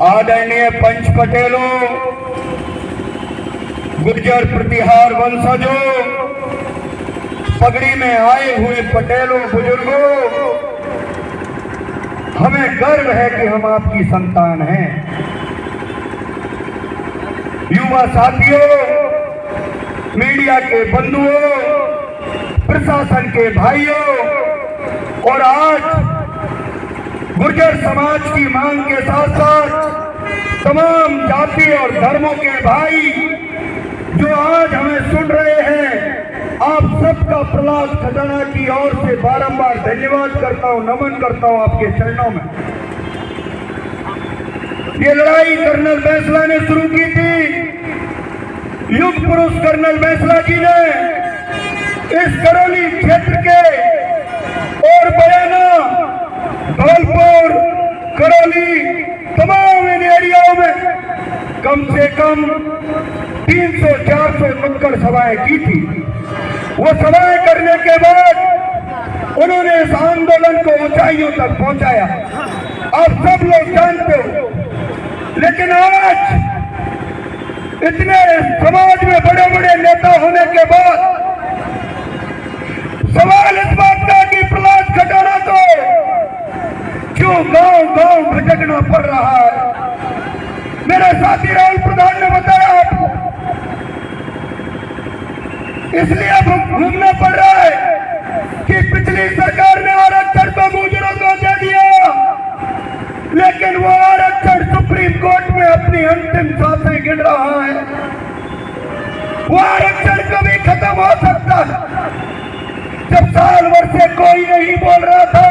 आदरणीय पंच पटेलों, गुर्जर प्रतिहार वंशजों, पगड़ी में आए हुए पटेलों, बुजुर्गों, हमें गर्व है कि हम आपकी संतान हैं। युवा साथियों, मीडिया के बंधुओं, प्रशासन के भाइयों, और आज गुर्जर समाज की मांग के साथ साथ तमाम जाति और धर्मों के भाई जो आज हमें सुन रहे हैं, आप सबका प्रहलाद खजाना की ओर से बारंबार धन्यवाद करता हूं, नमन करता हूं आपके चरणों में। ये लड़ाई कर्नल बैंसला ने शुरू की थी। युग पुरुष कर्नल बैंसला जी ने इस करौली क्षेत्र के और बयाना, धौलपुर, करौली, तमाम इन एरियाओं में कम से कम 300-400 नुक्कड़ सभाएं की थी। वो सभाएं करने के बाद उन्होंने इस आंदोलन को ऊंचाइयों तक पहुंचाया, आप सब लोग जानते हो। लेकिन आज इतने समाज में बड़े बड़े नेता होने के बाद सवाल इस बात का कि प्रहलाद खजाना को क्यों गांव-गांव भटकना पड़ रहा है। मेरे साथी राहुल प्रधान ने बताया आपको, इसलिए अब घूमना पड़ रहा है कि पिछली सरकार ने आरक्षण तो गुर्जरों को दे दिया, लेकिन वो आरक्षण सुप्रीम कोर्ट में अपनी अंतिम सांसें गिन रहा है। वो आरक्षण कभी खत्म हो सकता है। जब साल भर से कोई नहीं बोल रहा था,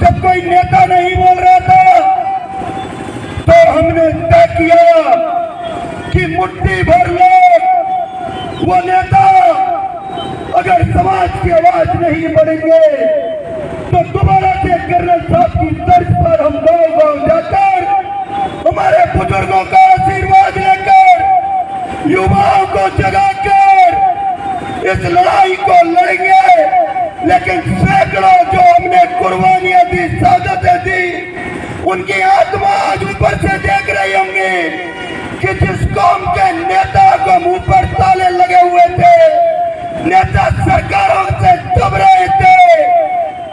जब कोई नेता नहीं बोल रहा था, तो हमने तय किया कि मुट्ठी भर लोग, वो नेता अगर समाज की आवाज नहीं बढ़ेंगे तो दोबारा से कर्नल साहब की तर्ज पर हम गांव-गांव जाकर हमारे बुजुर्गों का आशीर्वाद लेकर, युवाओं को जगाकर इस लड़ाई को लड़ेंगे। लेकिन सैकड़ों जो हमने कुर्बानियां दी, शहादतें दी, उनकी आत्मा आज ऊपर से देख रही होंगी कि जिस कौम के नेता को मुंह पर ताले लगे हुए थे, नेता सरकारों से दब रहे थे,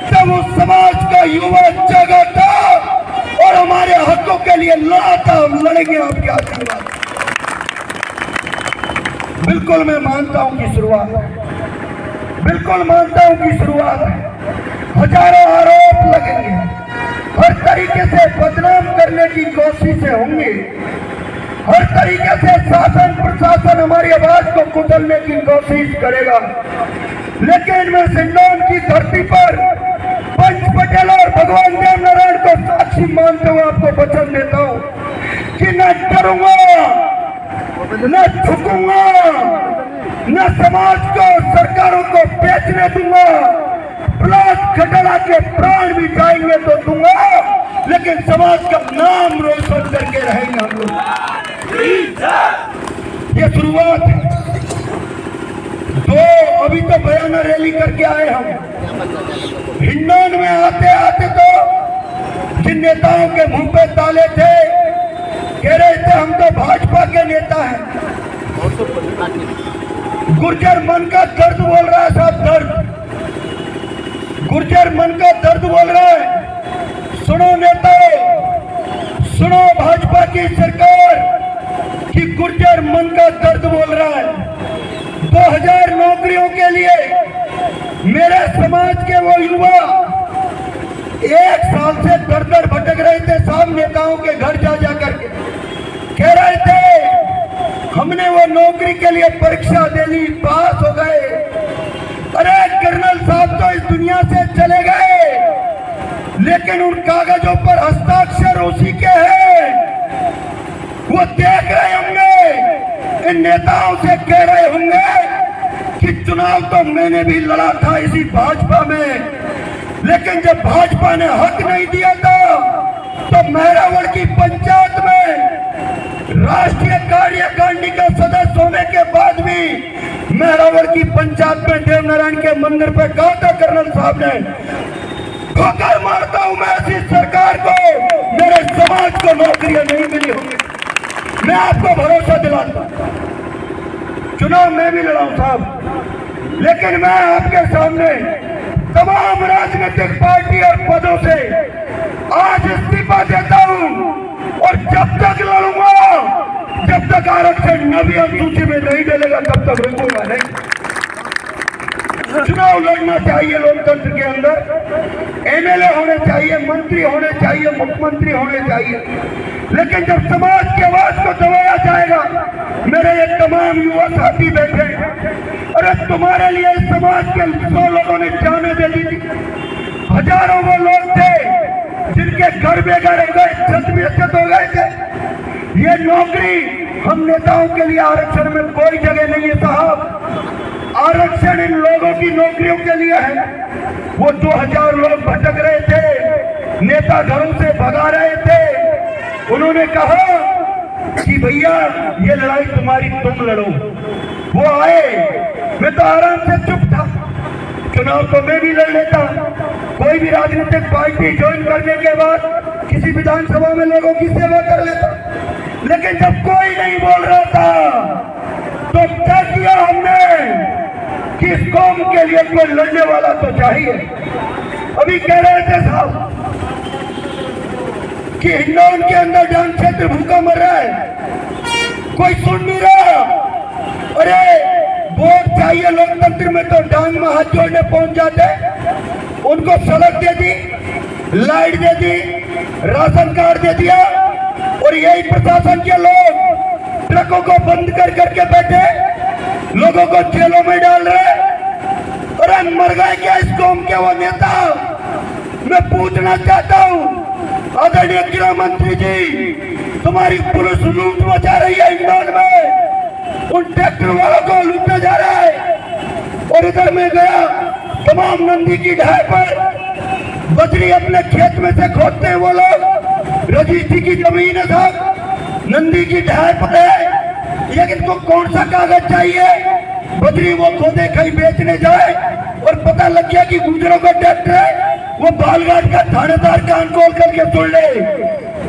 तब उस समाज का युवा जगा था और हमारे हकों के लिए लड़ा था। हम लड़ेंगे आपके आशीर्वाद। बिल्कुल मैं मानता हूं कि शुरुआत है, बिल्कुल मानता हूं कि शुरुआत है। हजारों आरोप लगेंगे, हर तरीके से बदनाम करने की कोशिशें होंगी, हर तरीके से शासन प्रशासन हमारी आवाज को कुचलने की कोशिश करेगा। लेकिन मैं सिंदौन की धरती पर पंच पटेल और भगवान देव नारायण को साक्षी मानते हुए आपको वचन देता हूं कि न डरूंगा, न झुकूंगा, न समाज को, सरकारों को बेचने दूंगा। प्रहलाद खजाना के प्राण भी जाएंगे तो दूंगा, लेकिन समाज का नाम रोशन करके रहेंगे हम लोग। ये शुरुआत है। तो अभी तो बयाना रैली करके आए हम। हिंडौन में आते आते तो जिन नेताओं के मुंह पे ताले थे, कह रहे थे हम तो भाजपा के नेता हैं। गुर्जर मन का दर्द बोल रहा है साहब, दर्द, गुर्जर मन का दर्द बोल रहा है। सुनो नेताओं, सुनो भाजपा की सरकार कि गुर्जर मन का दर्द बोल रहा है। 2000 नौकरियों के लिए मेरे समाज के वो युवा 1 साल से दर-दर भटक रहे थे साहब, नेताओं के घर जा जा करके कह रहे थे हमने वो नौकरी के लिए परीक्षा दे ली, पास हो गए। अरे कर्नल साहब तो इस दुनिया से चले गए, लेकिन उन कागजों पर हस्ताक्षर उसी के हैं। वो देख रहे होंगे, इन नेताओं से कह रहे होंगे कि चुनाव तो मैंने भी लड़ा था इसी भाजपा में, लेकिन जब भाजपा ने हक नहीं दिया था तो मेहरावड़ की पंचायत में राष्ट्रीय कार्यकारिणी का सदस्य होने के बाद भी मेहरावड़ की पंचायत में देवनारायण के मंदिर पे कहा था कर्नल साहब ने, ठोकर मारता हूं मैं ऐसी सरकार को, मेरे समाज को नौकरियां नहीं मिली होंगी। मैं आपको भरोसा दिलाता हूं, चुनाव मैं भी लड़ाऊं साहब, लेकिन मैं आपके सामने तमाम राजनीतिक पार्टी और पदों से आज इस्तीफा देता हूं, और जब तक लड़ूंगा, जब तक आरक्षण नवी अनुसूची में नहीं डलेगा तब तक रुकूंगा नहीं। चुनाव लड़ना चाहिए लोकतंत्र के अंदर, एमएलए होने चाहिए, मंत्री होने चाहिए, मुख्यमंत्री होने चाहिए, लेकिन जब समाज की आवाज को दबाया जाएगा, मेरे ये तमाम युवा साथी बैठे, अरे तुम्हारे लिए इस समाज के 100 लोगों ने जाने दे दी थी, हजारों वो लोग थे जिनके घर बेघर हो गए, छत बेछत हो गए थे। ये नौकरी हम नेताओं के लिए आरक्षण में कोई जगह नहीं है साहब, आरक्षण इन लोगों की नौकरियों के लिए है। वो 2000 लोग भटक रहे थे, नेता घरों से भगा रहे थे, उन्होंने कहा कि भैया ये लड़ाई तुम्हारी, तुम लड़ो। वो आए, मैं तो आराम से चुप था, चुनाव तो मैं भी लड़ लेता, कोई भी राजनीतिक पार्टी ज्वाइन करने के बाद किसी विधानसभा में लोगों की सेवा कर लेता, लेकिन जब कोई नहीं बोल रहा था तो तय किया हमने कि इस कौम के लिए कोई लड़ने वाला तो चाहिए। अभी कह रहे थे साहब कि हिंडौन के अंदर डांग क्षेत्र भूखा मर रहा है, कोई सुन नहीं रहा। अरे वोट चाहिए लोकतंत्र में तो डांग में हाथ जोड़ने पहुंच जाते, उनको सड़क दे दी, लाइट दे दी, राशन कार्ड दे दिया, और यही प्रशासन के लोग ट्रकों को बंद कर करके बैठे, लोगों को जेलों में डाल रहे। अरे मर गए क्या इस कौम के वो नेता? मैं पूछना चाहता हूँ आदरणीय गृह मंत्री जी, तुम्हारी पुलिस लूट मचा रही है इंदौर में, उन ट्रैक्टर वालों को लूटा जा रहा है। और इधर में गया तमाम नंदी की ढाई पर बजरी अपने खेत में से खोदते हैं वो लोग, रजिस्ट्री की जमीन है साहब, नंदी की ढाई पर है, लेकिन को कौन सा कागज चाहिए? बजरी वो खोदे कहीं बेचने जाए और पता लग गया कि गुजरों का ट्रैक्टर है, वो बालघाट का थानेदार कान खोल करके सुन ले।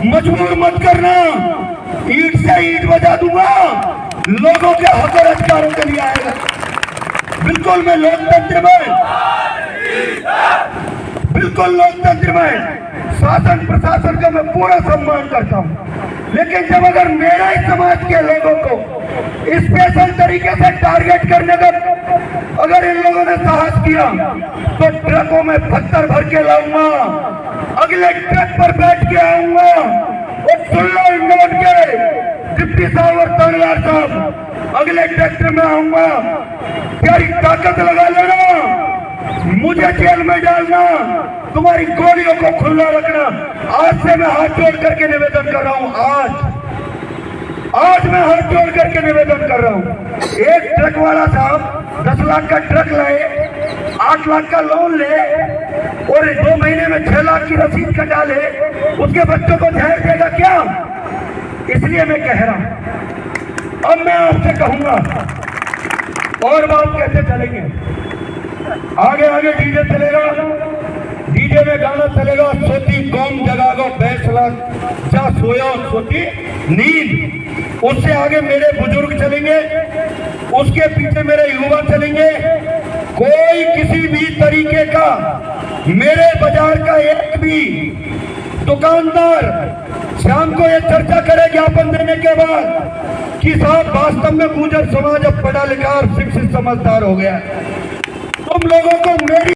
मजबूर मत करना, ईट से ईट बजा दूंगा, लोगों के हक और अधिकारों के लिए आएगा। बिल्कुल मैं लोकतंत्र में, बिल्कुल लोकतंत्र में शासन प्रशासन का मैं पूरा सम्मान करता हूँ, लेकिन जब अगर मेरा ही समाज के लोगों को स्पेशल तरीके से टारगेट करने का अगर इन लोगों ने साहस किया तो ट्रकों में पत्थर भर के लाऊंगा, अगले ट्रक पर बैठ के आऊंगा। और सुन लो इंदौर के डिप्टी साहब और तहसीलदार साहब, अगले ट्रैक्टर में आऊंगा, तेरी ताकत लगा लेना, मुझे जेल में डालना, तुम्हारी गोलियों को खुला रखना। आज से मैं हाथ जोड़ करके निवेदन कर रहा हूं, आज मैं हाथ जोड़ करके निवेदन कर रहा हूं। एक ट्रक वाला साहब 10 लाख का ट्रक लाए, 8 लाख का लोन ले और 2 महीने में 6 लाख की रसीद कटा ले, उसके बच्चों को जहर देगा क्या? इसलिए मैं कह रहा हूं, अब मैं आपसे कहूंगा और बात कैसे चलेंगे, आगे आगे डीजे चलेगा, डीजे में गाना चलेगा, सोती कौम जगागो फैसला जा सोया सोती नींद। उससे आगे मेरे बुजुर्ग चलेंगे, उसके पीछे मेरे युवा चलेंगे। कोई किसी भी तरीके का मेरे बाजार का एक भी दुकानदार शाम को ये चर्चा करे ज्ञापन देने के बाद कि साहब वास्तव में गुर्जर समाज अब पढ़ा लिखा और शिक्षित समझदार हो गया, तुम लोगों को मेरी